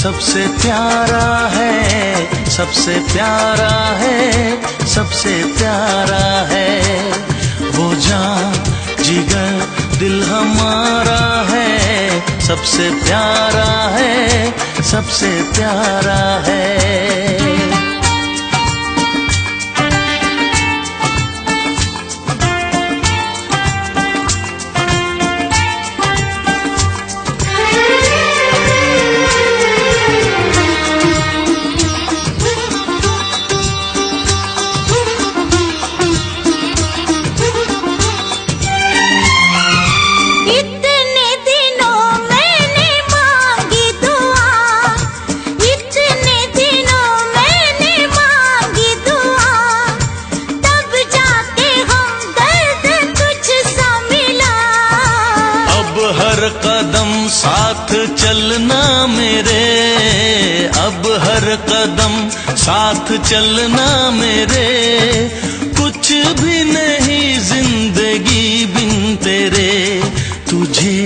सबसे प्यारा है, सबसे प्यारा है, सबसे प्यारा है। वो जान जिगर दिल हमारा है, सबसे प्यारा है, सबसे प्यारा है। कदम साथ चलना मेरे, अब हर कदम साथ चलना मेरे। कुछ भी नहीं जिंदगी बिन तेरे, तुझे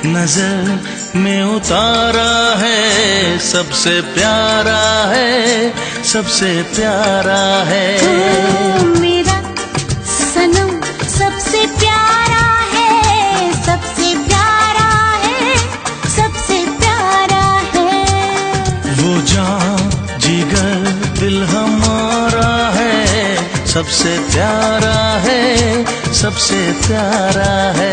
नजर में उतारा है, सबसे प्यारा है, सबसे प्यारा है। मेरा सनम सबसे प्यारा है, सबसे प्यारा है, सबसे प्यारा है। वो जान जिगर दिल हमारा है, सबसे प्यारा है, सबसे प्यारा है।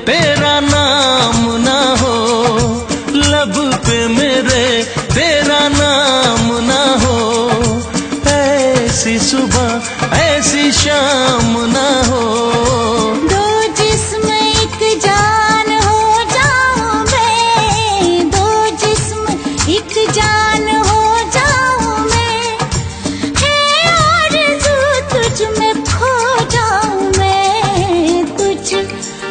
तेरा नाम ना हो, लब पे मेरे तेरा नाम ना हो। ऐसी सुबह ऐसी शाम ना हो, दो जिस्म एक जान हो जाऊं मैं, दो जिस्म एक जान हो जाऊं मैं। है आरज़ू तुझ में खो जाऊं मैं, तुझ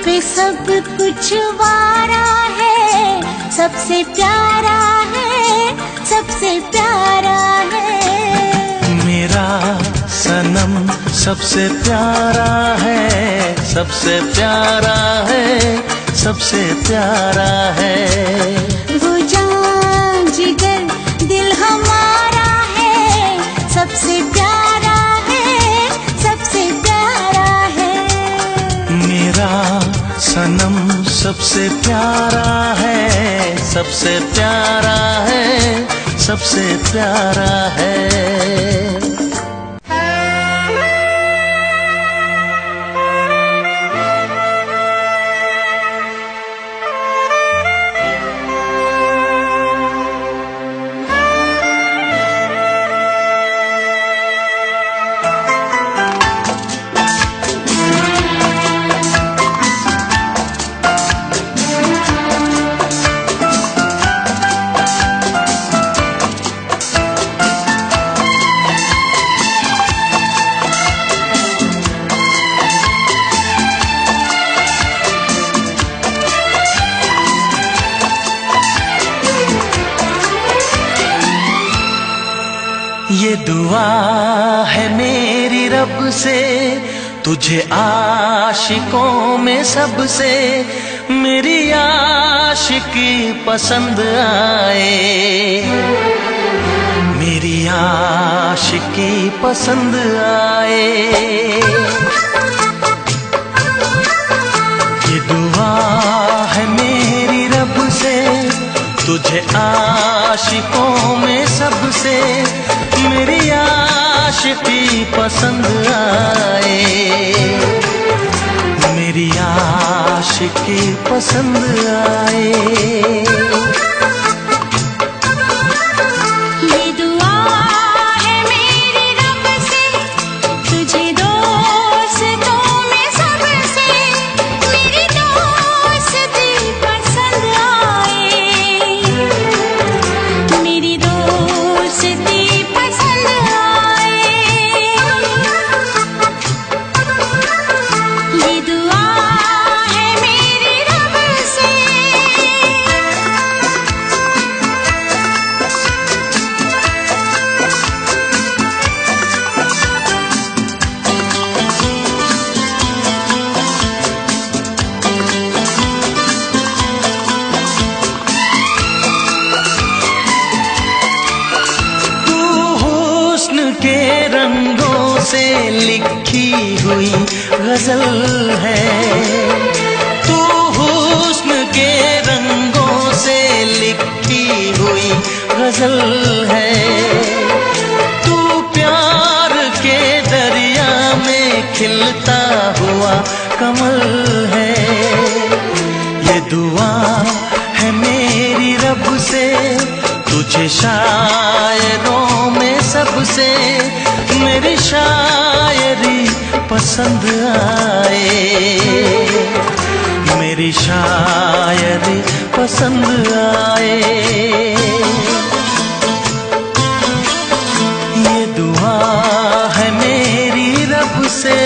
पे सब कुछ वारा है, सबसे प्यारा है, सबसे प्यारा है। मेरा सनम सबसे प्यारा है, सबसे प्यारा है, सबसे प्यारा है। वो जान जिगर दिल हमारा है, सबसे प्यारा है, सबसे प्यारा है। मेरा सनम सबसे प्यारा है, सबसे प्यारा है, सबसे प्यारा है। ये दुआ है मेरी रब से, तुझे आशिकों में सबसे मेरी आशिकी पसंद आए, मेरी आशिकी पसंद आए। ये दुआ है मेरी रब से, तुझे आशिकों में सबसे मेरी आशिकी पसंद आए, मेरी आशिकी पसंद आए। ये दुआ से लिखी हुई गजल है। तू हुस्न के रंगों से लिखी हुई गजल है। तू प्यार के दरिया में खिलता हुआ कमल है। ये दुआ है मेरी रब से, तुझे शायरों में सबसे मेरी शायरी पसंद आए, मेरी शायरी पसंद आए। ये दुआ है मेरी रब से।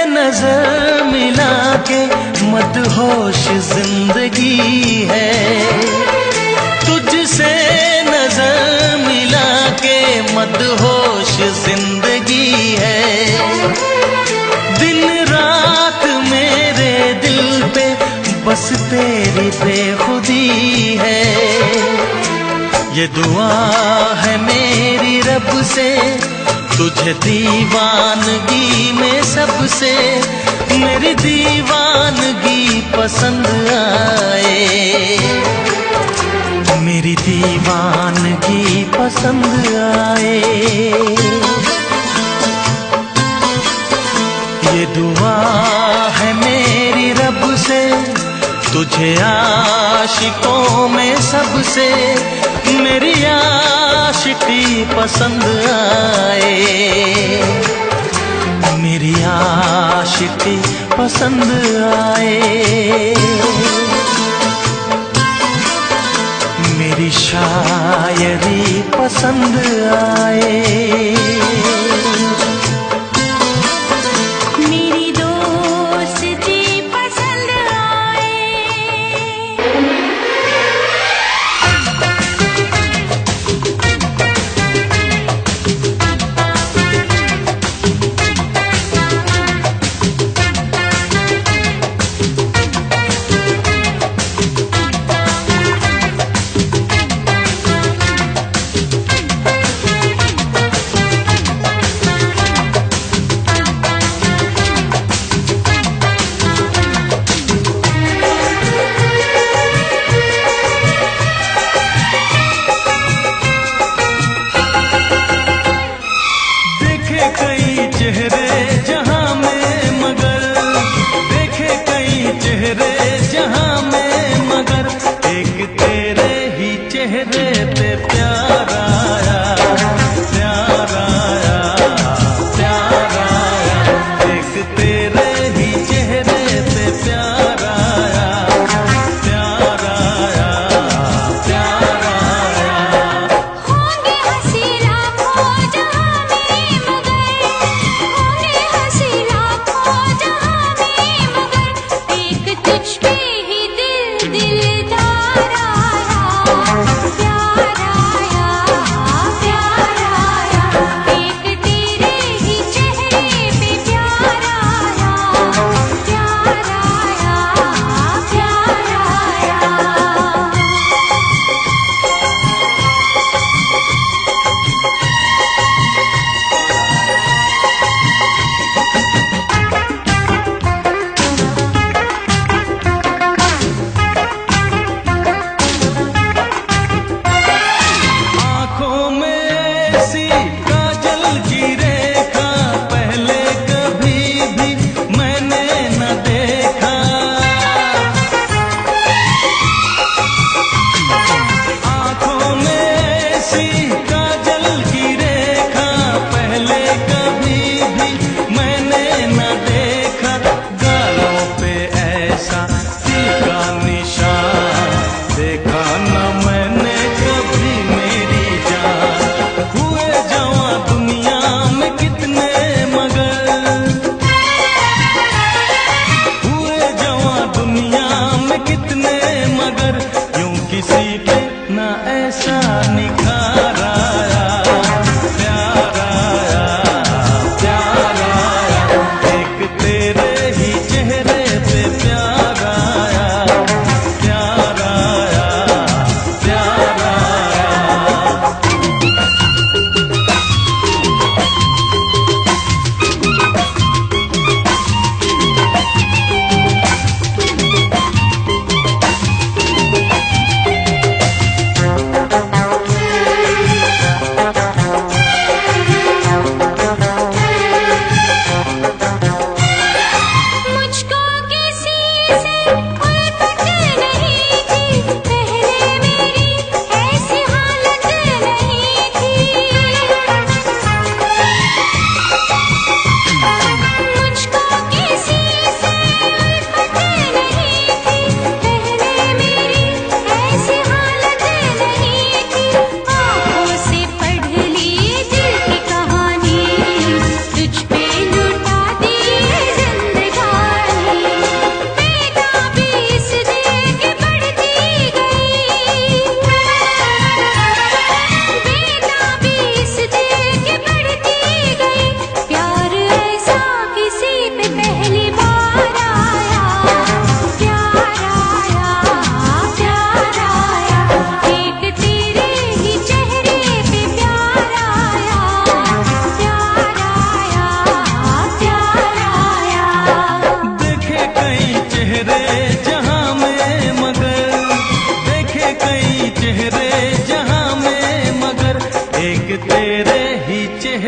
नजर मिला के मदहोश जिंदगी है। तुझसे नजर मिला के मदहोश जिंदगी है। दिन रात मेरे दिल पे बस तेरी बेखुदी है। ये दुआ है मेरी रब से, तुझे दीवानगी में सबसे मेरी दीवानगी पसंद आए, मेरी दीवानगी पसंद आए। ये दुआ है मेरी रब से, तुझे आशिकों में सबसे मेरी आशिकी पसंद आए, मेरी आशिकी पसंद आए। मेरी शायरी पसंद आए।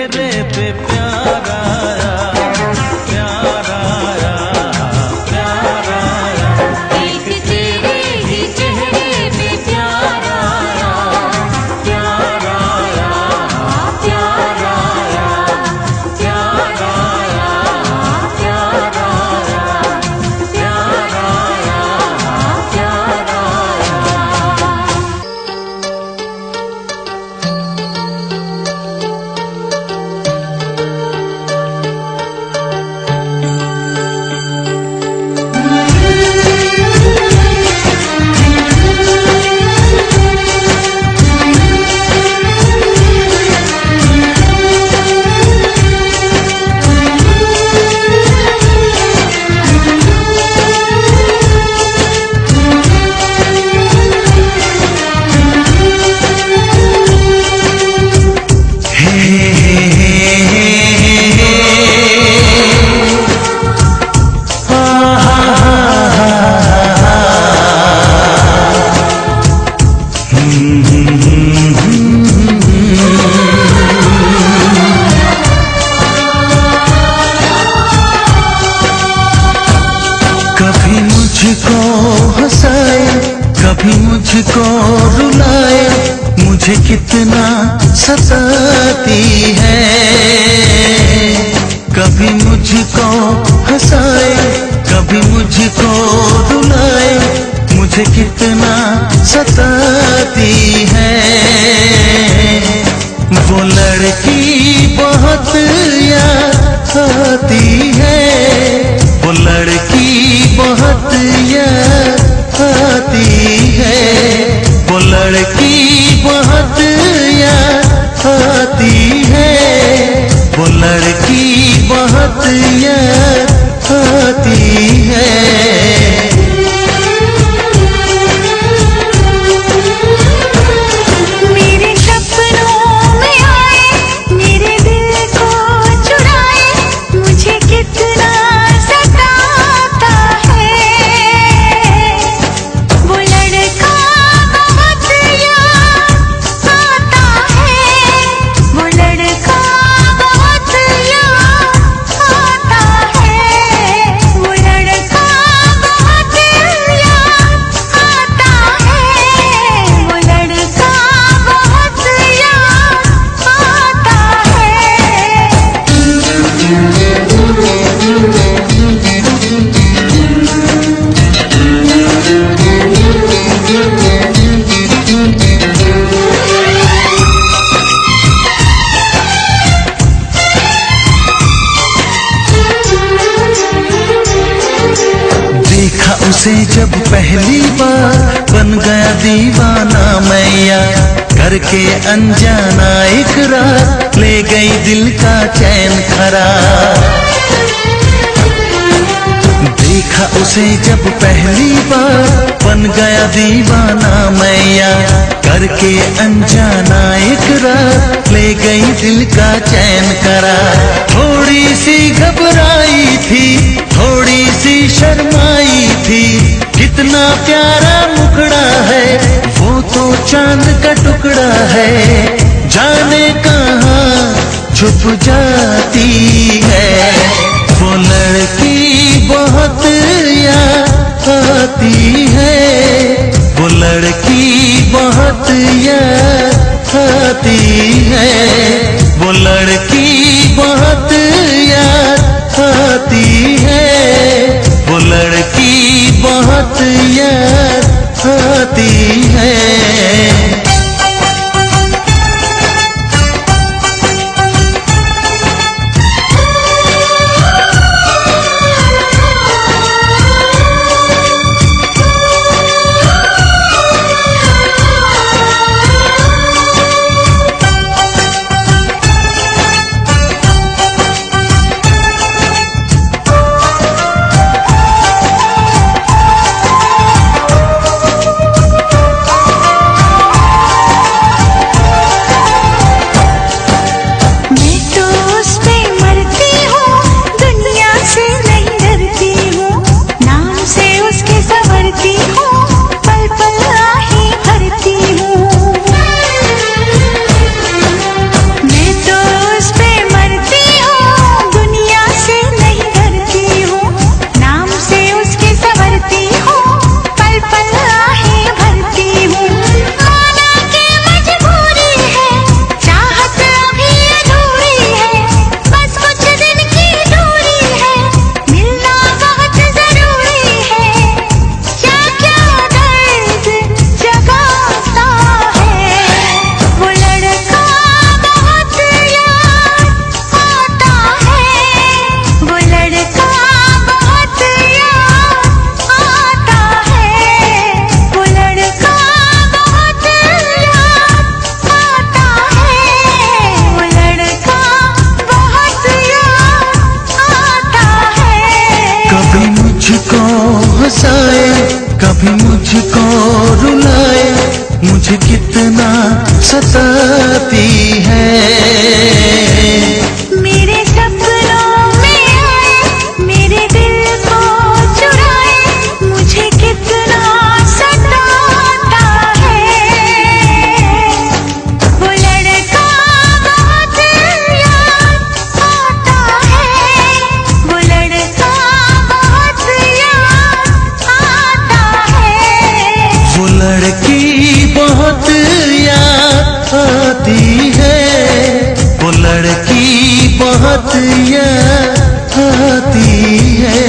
चेहरे पे प्यार आया, प्यार आया, प्यार आया। एक तेरे ही चेहरे पे प्यार आया, प्यार आया, प्यार आया, प्यार आया, प्यार आया, प्यार आया, प्यार आया। कभी मुझको हंसाए, कभी मुझको रुलाए, मुझे कितना सताती है। कभी मुझको हंसाए, कभी मुझको रुलाए, मुझे कितना सताती है। वो लड़की बहुत याद आती है, वो लड़की बहुत याद आती है, वो लड़की बहुत याद आती है, वो लड़की बहुत याद आती है। मेरे सपनों में आए, मेरे दिल को चुराए, मुझे कितना सताता है। वो लड़का बहुत याद आता है, वो लड़का बहुत याद आता है, वो लड़का बहुत याद आता है, वो लड़का बहुत याद आता देखा उसे जब पहली बार, बन गया दीवाना मैया, करके अनजाना इकरार, ले गई दिल का चैन करार। देखा उसे जब पहली बार, बन गया दीवाना मैया, करके अनजाना इकरार, ले गई दिल का चैन करार। थोड़ी सी घबराई थी, थोड़ी सी शर्माई थी, कितना प्यारा मुखड़ा है, वो तो चांद का टुकड़ा है, जाने कहाँ छुप जाती है। वो लड़की बहुत याद आती है, वो लड़की बहुत याद आती है, वो लड़की बहुत याद आती है, वो लड़की बहुत याद आती है। मुझे कितना सताती है। मेरे सपनों में आए, मेरे दिल को चुराए, मुझे कितना सताता है। वो लड़का बहुत याद आता है, वो लड़का बहुत याद आता है। वो लड़की बहुत याद आती है, वो लड़की बहुत याद आती है।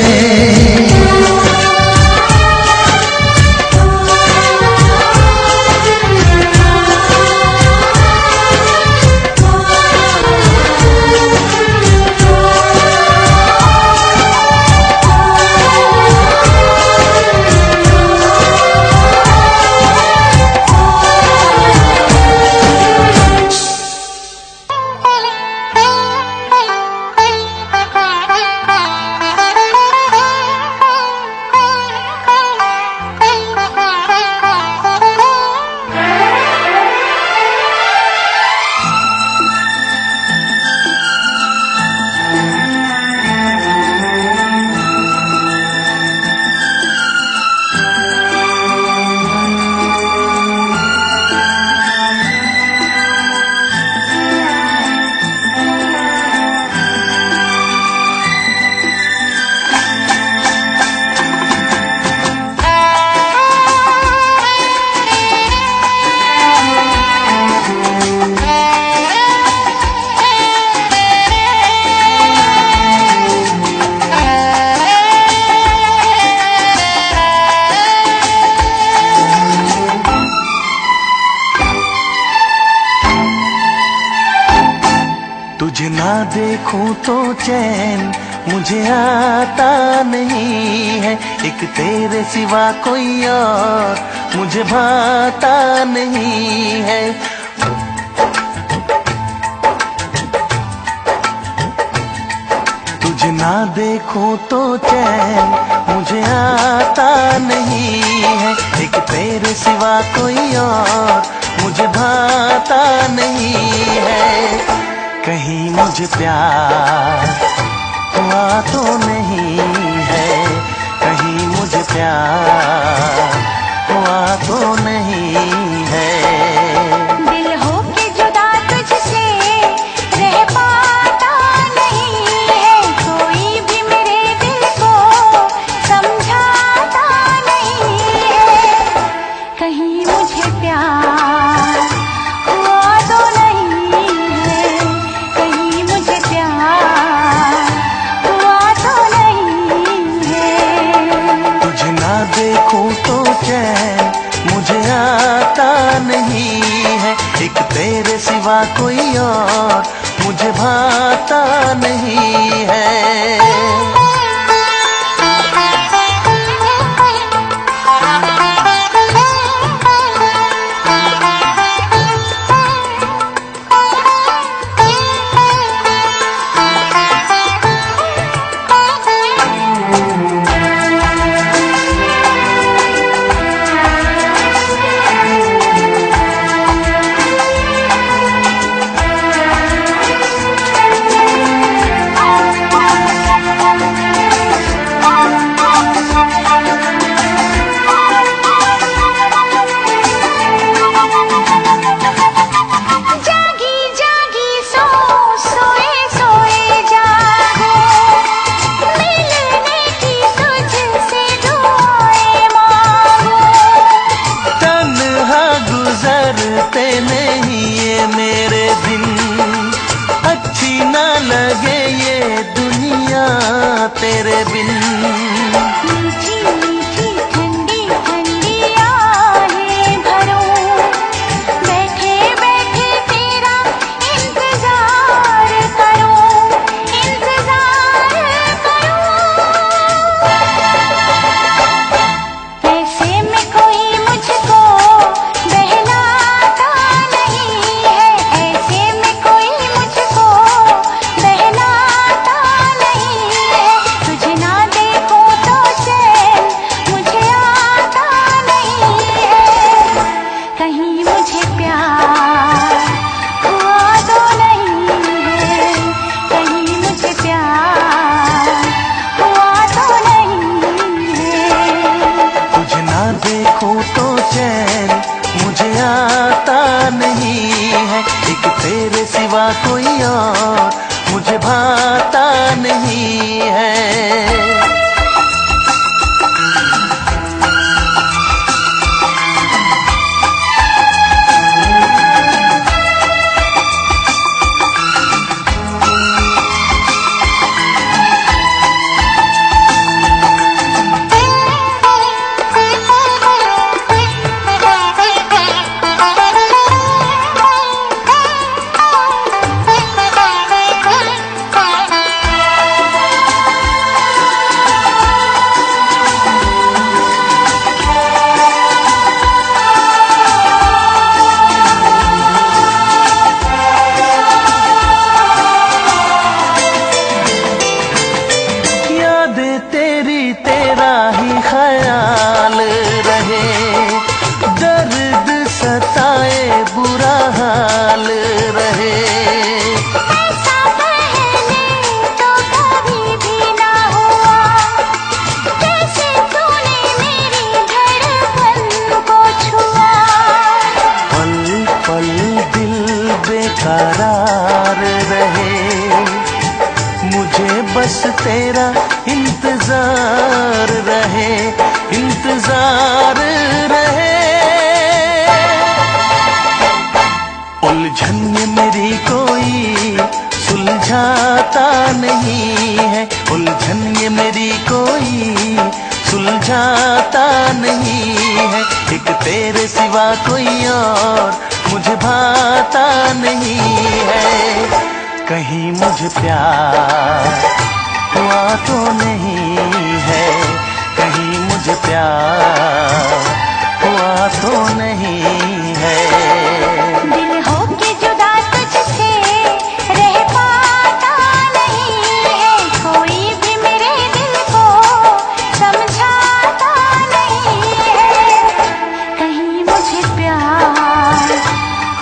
तुझे ना देखूं तो चैन मुझे आता नहीं है, एक तेरे सिवा कोई और मुझे भाता नहीं है। तुझे ना देखूं तो चैन मुझे आता नहीं है, एक तेरे सिवा कोई और मुझे भाता नहीं है। कहीं मुझे प्यार हुआ तो नहीं है, कहीं मुझे प्यार हुआ तो नहीं है। दिल हो के जुदा तुझसे रह पाता नहीं है, कोई भी मेरे दिल को समझाता नहीं है। कहीं मुझे प्यार हुआ तो नहीं है, कहीं मुझे प्यार हुआ तो नहीं है। तुझे ना देखूं तो चैन मुझे आता नहीं है, एक तेरे सिवा कोई और मुझे भाता नहीं है। भाता नहीं है। तेरा ही ख्याल रहे, दर्द सताए बुरा हाल रहे। ऐसा पहले तो कभी भी ना हुआ, जैसे तूने मेरी धड़कन को छुआ। पल पल दिल बेकरार रहे, मुझे बस तेरा इंतजार रहे, इंतजार रहे। उलझन ये मेरी कोई सुलझाता नहीं है, उलझन ये मेरी कोई सुलझाता नहीं है। एक तेरे सिवा कोई और मुझे भाता नहीं है। कहीं मुझे प्यार हुआ तो नहीं है, कहीं मुझे प्यार हुआ तो नहीं है। दिल होके जुदा तुझसे रह पाता नहीं है, कोई भी मेरे दिल को समझाता नहीं है। कहीं मुझे प्यार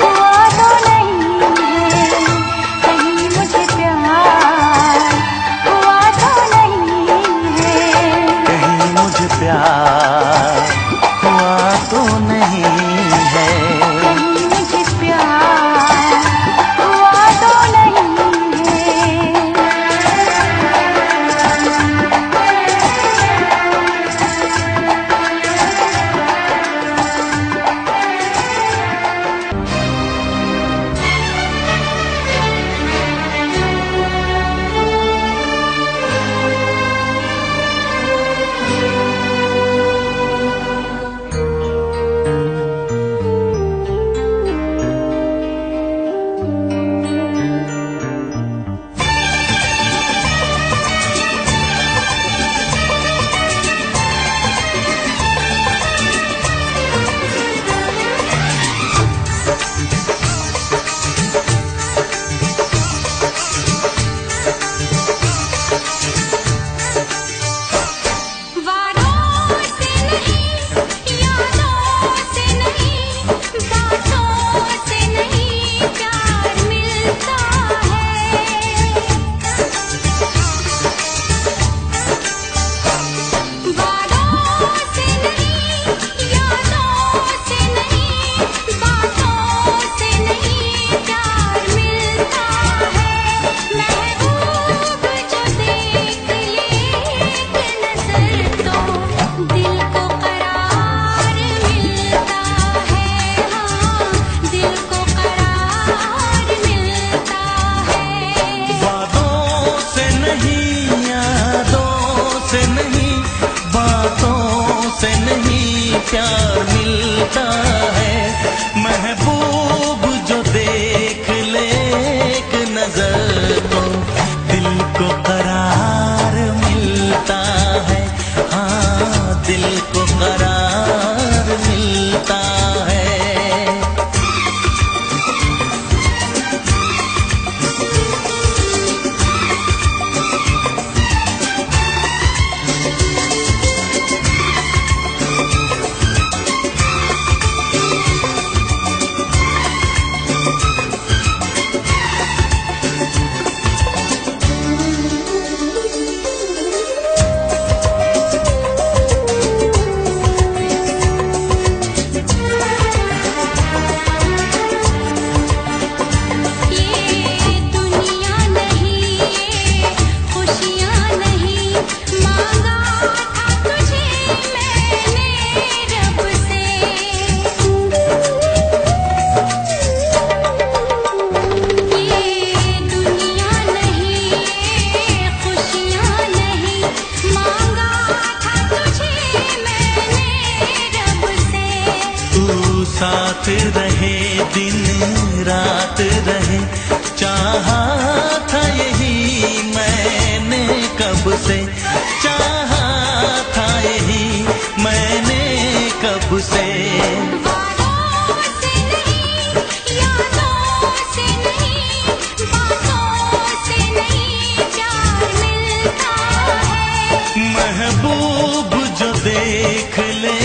हुआ तो नहीं है, कहीं मुझे प्यार हुआ तो नहीं है। कहीं मुझे प्यार हुआ तो नहीं है, कहीं मुझे प्यार हुआ तो नहीं है। प्यार मिलता है। महबूब जो देख ले एक नजर तो दिल को करार मिलता है। हाँ, दिल को करार मिलता है। साथ रहे दिन रात रहे, चाहा था यही मैंने कब से, चाहा था यही मैंने कब से। वादों से नहीं, यादों से नहीं, बातों से नहीं प्यार मिलता है। महबूब जो देख ले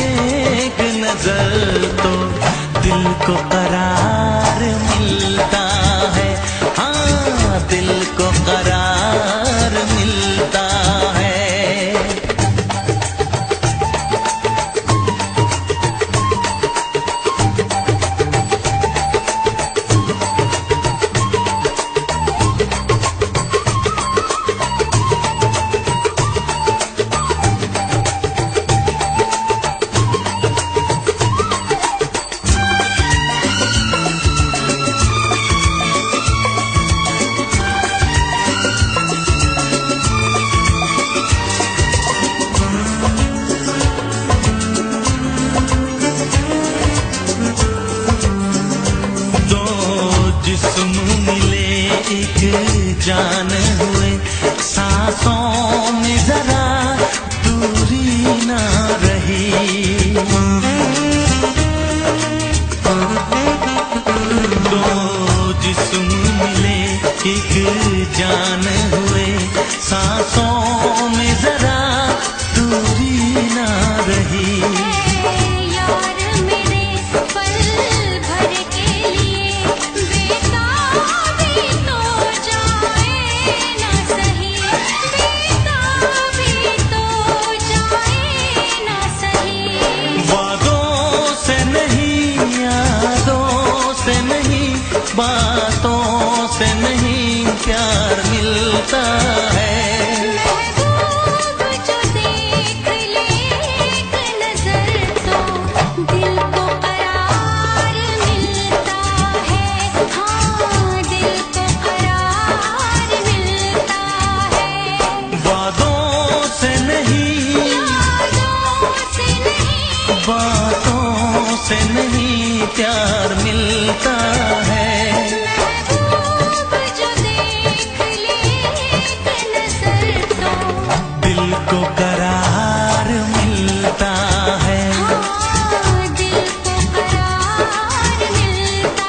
एक नजर तो दिल को करार मिलता है, हाँ दिल को करार मिलता है। जिस्म मिले एक जान हुए, सांसों में जरा दूरी ना रही। दो जिस्म मिले एक जान हुए, सांसों में जरा दूरी ना रही। यार मेरे पल भर के लिए बेताबी तो जाए ना सही, बेताबी तो जाए ना सही। वादों से नहीं, यादों से नहीं, बातों से नहीं प्यार मिलता है। महबूब जो देख ले एक नजर तो दिल को करार मिलता है, हाँ दिल को करार मिलता है। वादों से नहीं, यादों से नहीं, बातों से नहीं प्यार मिलता है। महबूब जो देख ले एक नजर तो दिल को करार मिलता है, हाँ दिल को करार मिलता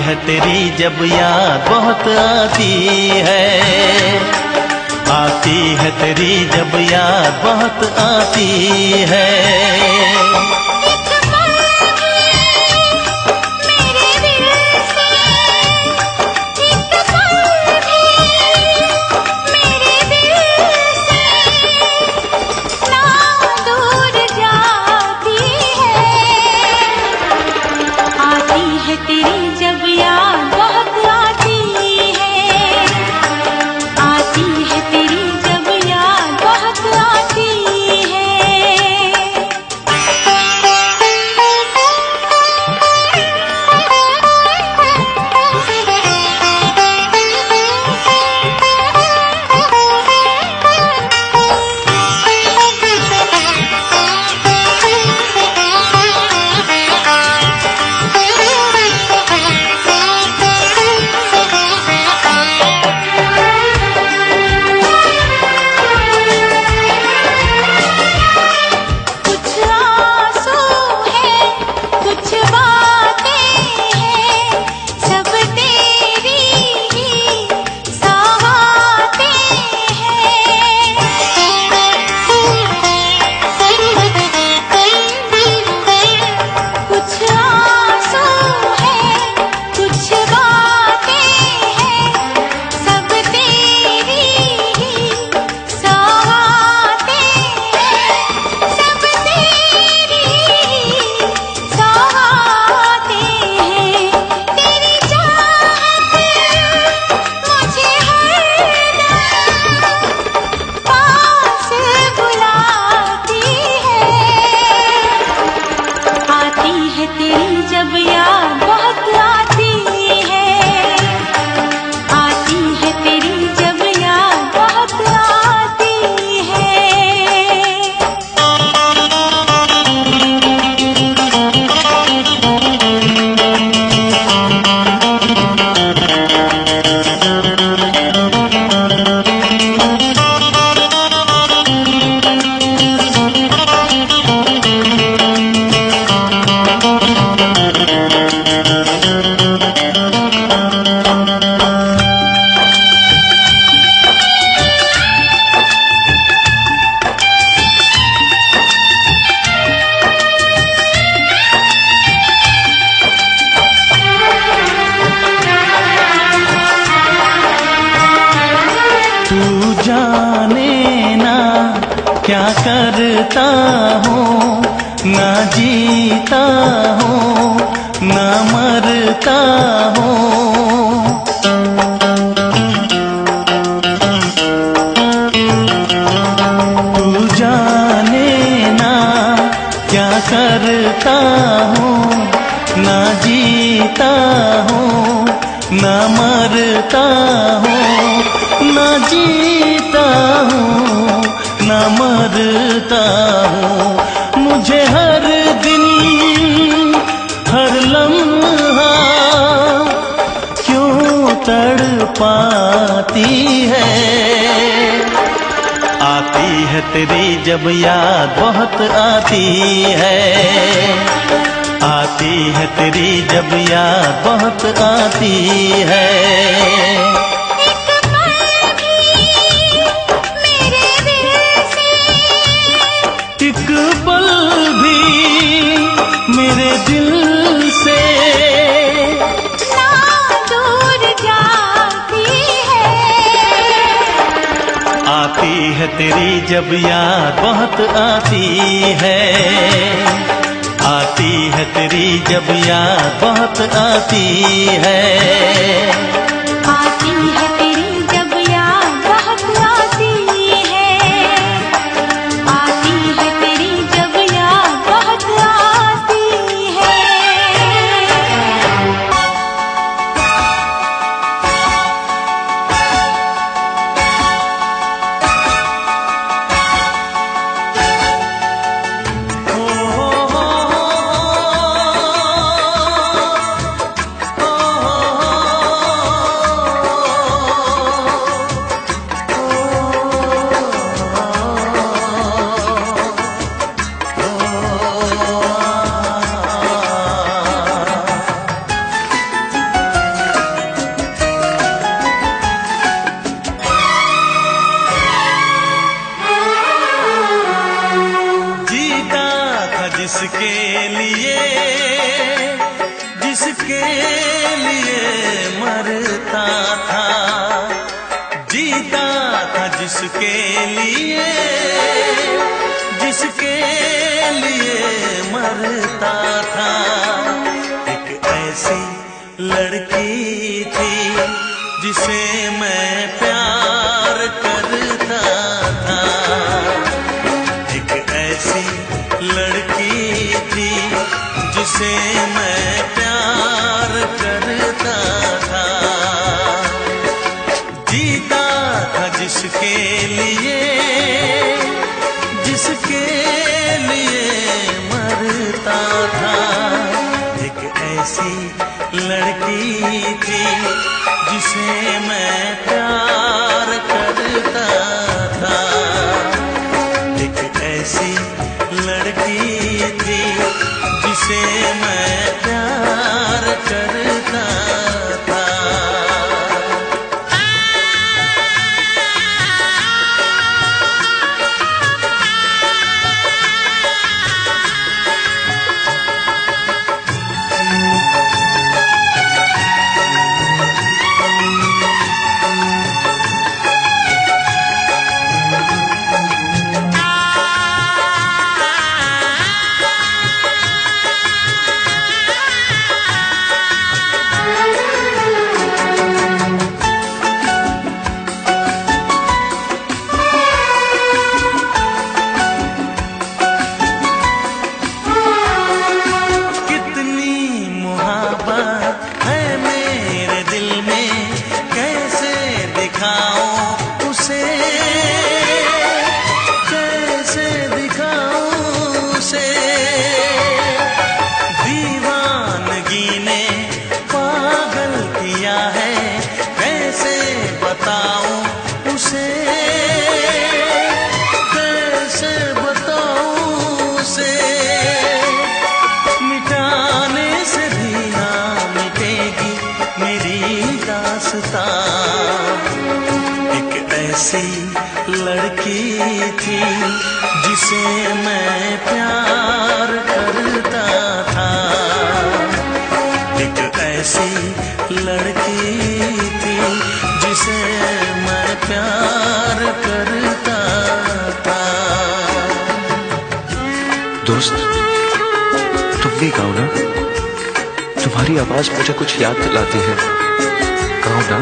है तेरी जब याद बहुत आती है तेरी जब याद बहुत आती है। हूँ, ना जीता हूँ, ना मरता हूँ। तू जाने ना क्या करता हूँ, ना जीता हूँ, ना मरता हूँ, ना जीता हूँ, ना मरता हूँ। मुझे हर दिन हर लम्हा क्यों तड़पाती है। आती है तेरी जब याद बहुत आती है, आती है तेरी जब याद बहुत आती है। एक पल भी मेरे दिल से ना दूर जाती है। आती है तेरी जब याद बहुत आती है, आती है तेरी जब याद बहुत आती है। आती है तेरी जब याद बहुत आती है, आती है तेरी जब याद बहुत आती है। जिसके लिए, जिसके लिए मरता था, जीता था जिसके लिए, जिसके लिए मरता था। एक ऐसी लड़की थी जिसे मैं प्यार करता था, एक ऐसी लड़की थी जिसे मैं प्यार करता था। जीता था जिसके लिए, जिसके लिए मरता था। एक ऐसी लड़की थी जिसे मैं प्यार करता था, एक ऐसी लड़की थी जिसे मैं प्यार करता था। ऐसी लड़की थी जिसे मैं प्यार करता था। एक ऐसी लड़की थी जिसे मैं प्यार करता था। दोस्त, तुम भी गाओ ना। तुम्हारी आवाज मुझे कुछ याद दिलाती है। गाओ ना।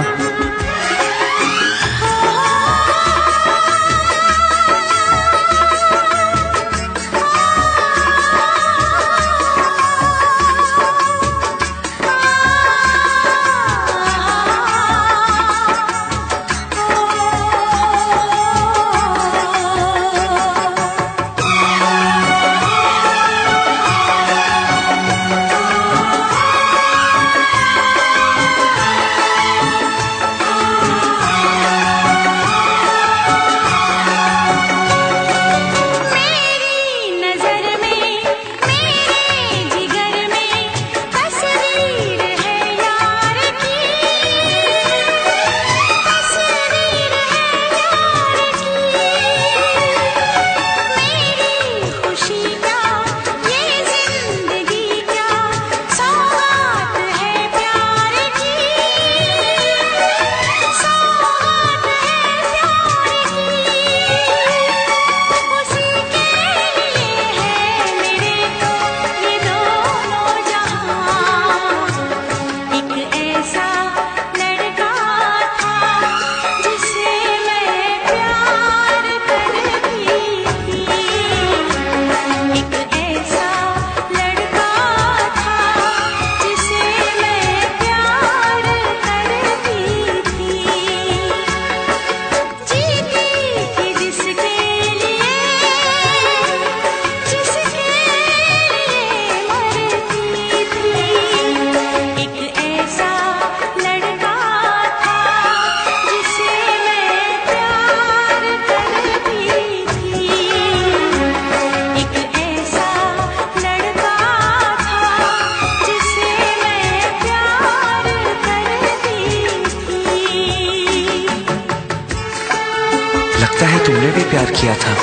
लगता है तुमने भी प्यार किया था।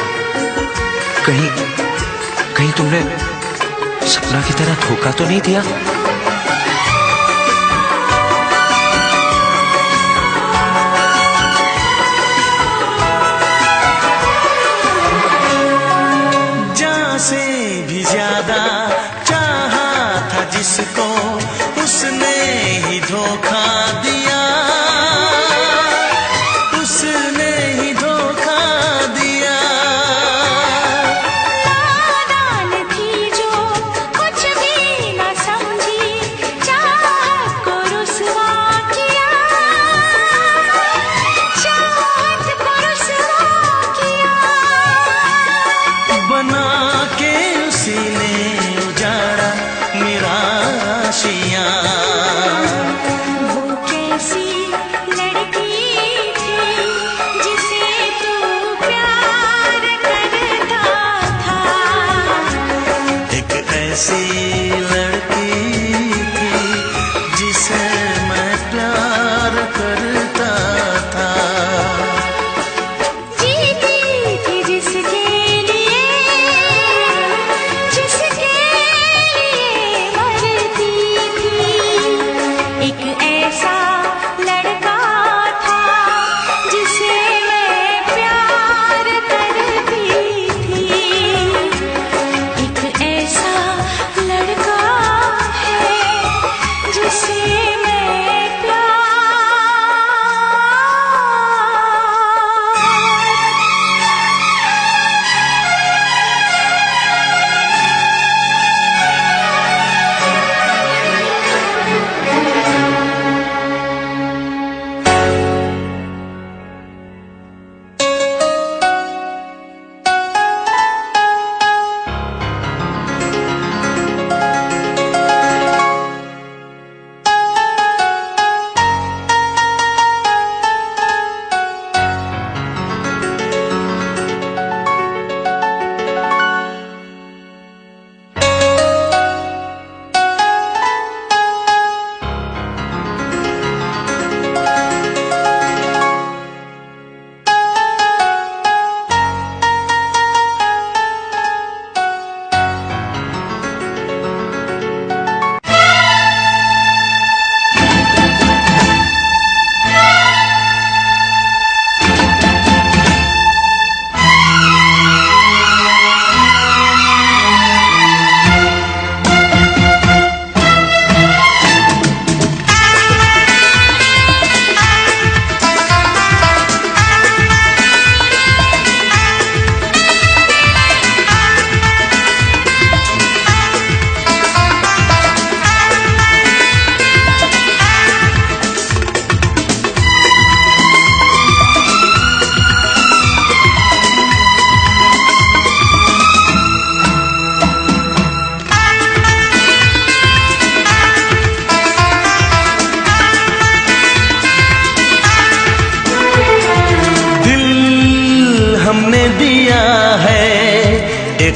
कहीं तुमने सपना की तरह धोखा तो नहीं दिया? जान से भी ज्यादा चाहा था जिसको, उसने ही धोखा दिया। उसने ही धोखा दिया। नादान थी जो कुछ भी न समझी, चाहत को रुसवा किया। चाहत को रुसवा किया। बना के उसी ने उजाड़ा मेरा आशियाँ। वो कैसी लड़की थी जिसे तू प्यार करता था। एक ऐसी लड़की थी जिसे मैं प्यार करता था। जीती थी जिसके लिए मरती थी। एक ऐसा लड़का था जिसे मैं प्यार करती थी। एक ऐसा लड़का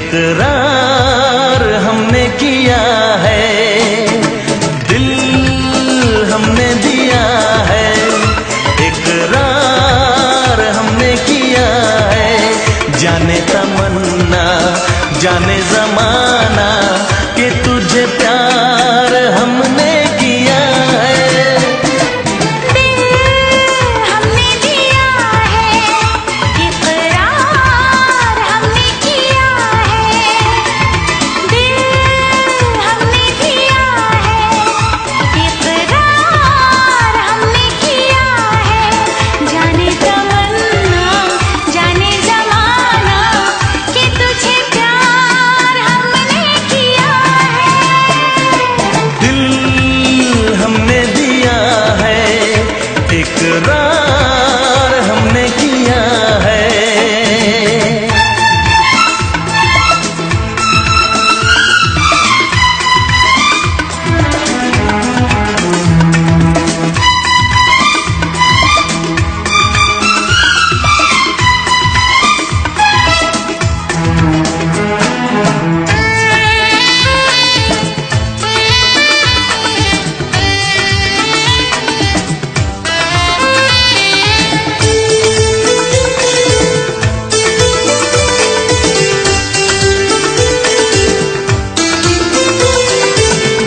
इकरार हमने किया है, दिल हमने दिया है, इकरार हमने किया है। जाने तमन्ना जाने जमाना कि तुझे प्यार हमने किया है। दिल हमने दिया है, इकरार हमने किया है। दिल हमने दिया है, इकरार हमने किया है। जाने तमन्ना जाने जमाना कि तुझे प्यार हमने किया है। दिल हमने दिया है, इकरार हमने किया है।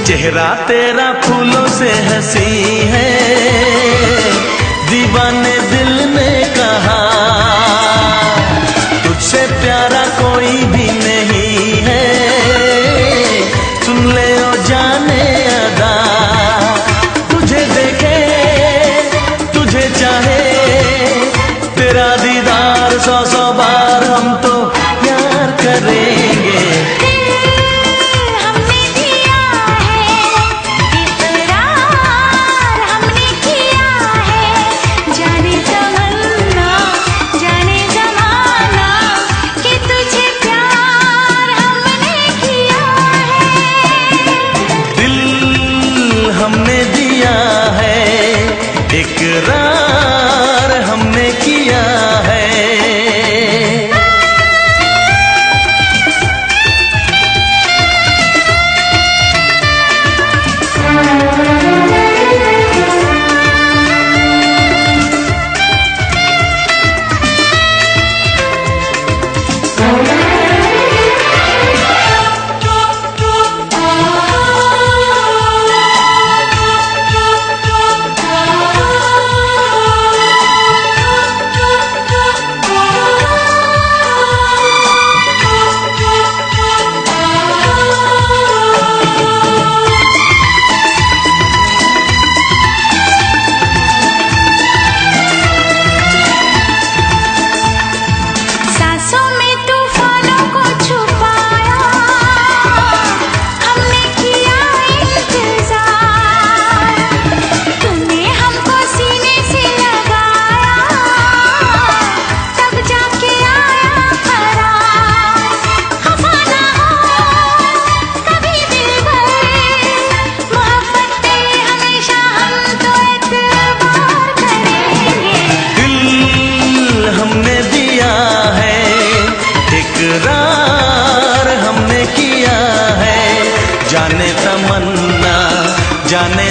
चेहरा तेरा फूलों से हंसी है, दीवाने दिल ने कहा तुझसे प्यारा कोई भी नहीं है। सुन ले ओ जाने अदा, तुझे देखे तुझे चाहे, तेरा दीदार सौ सौ बार हम तो प्यार करेंगे। हमने दिया है, इकरार हमने किया है। जाने तमन्ना जाने जमाना कि तुझे प्यार हमने किया है। दिल हमने दिया है, इकरार हमने किया है। सांसों में तूफानों को छुपाया, हमने किया इंतजार। तूने हमको सीने से लगाया, तब जाके आया करार। खफा ना हो कभी दिलबर, मोहब्बत पे हमेशा हम तो एतबार करेंगे। दिल हमने दिया है, इकरार हमने किया है। जाने तमन्ना जाने